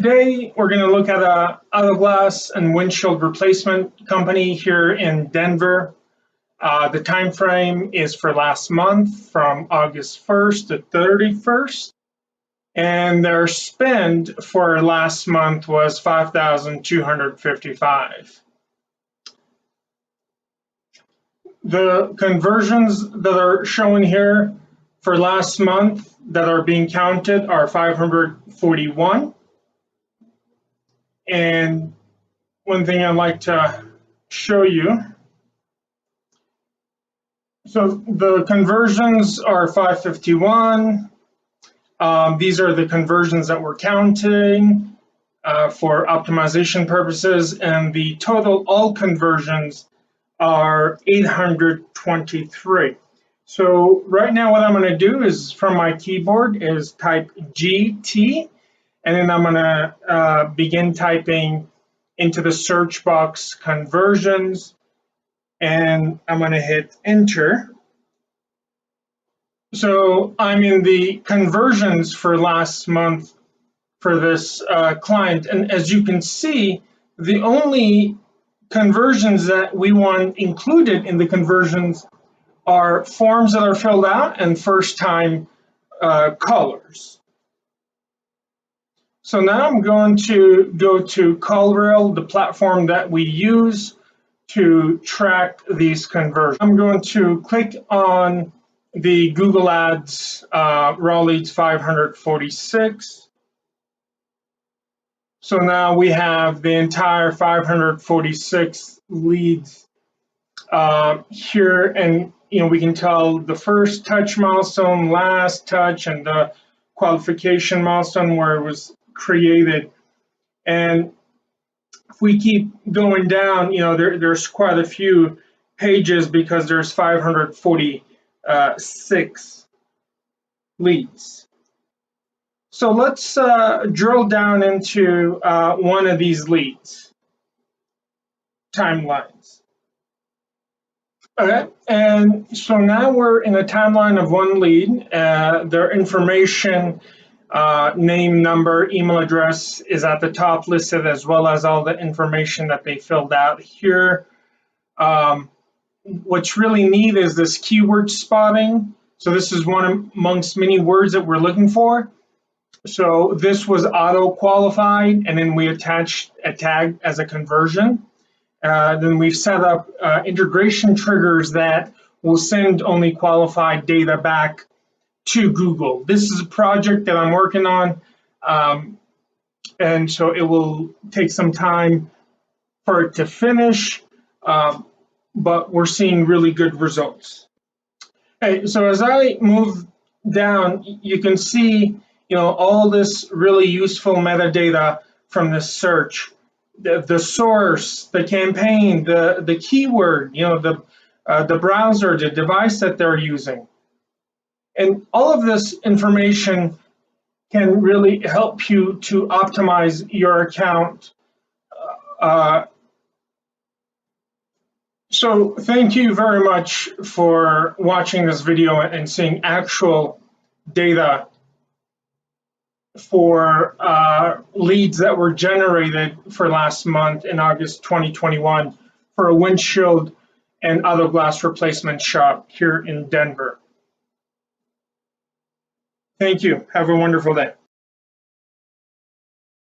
Today, we're going to look at a auto glass and windshield replacement company here in Denver. The time frame is for last month from August 1st to 31st. And their spend for last month was $5,255. The conversions that are shown here for last month that are being counted are 541. And one thing I'd like to show you, so the conversions are 551. These are the conversions that we're counting for optimization purposes, and the total all conversions are 823. So right now what I'm going to do is from my keyboard is type GT, and then I'm going to begin typing into the search box conversions, and I'm going to hit enter. So I'm in the conversions for last month for this client, and as you can see, the only conversions that we want included in the conversions are forms that are filled out and first-time callers. So now I'm going to go to CallRail, the platform that we use to track these conversions. I'm going to click on the Google Ads raw leads 546. So now we have the entire 546 leads here, and we can tell the first touch milestone, last touch, and the qualification milestone where it was created. And if we keep going down, there's quite a few pages because there's 546 leads. So let's drill down into one of these leads timelines. Okay, and so now we're in a timeline of one lead. Their information, name, number, email address is at the top listed, as well as all the information that they filled out here. What's really neat is this keyword spotting. So this is one amongst many words that we're looking for. So this was auto qualified, and then we attached a tag as a conversion. Then we've set up integration triggers that will send only qualified data back to Google. This is a project that I'm working on, and so it will take some time for it to finish, but we're seeing really good results. Okay, so as I move down, you can see all this really useful metadata from this search. The source, the campaign, the keyword, the browser, the device that they're using. And all of this information can really help you to optimize your account. So thank you very much for watching this video and seeing actual data for leads that were generated for last month in August 2021 for a windshield and auto glass replacement shop here in Denver. Thank you. Have a wonderful day.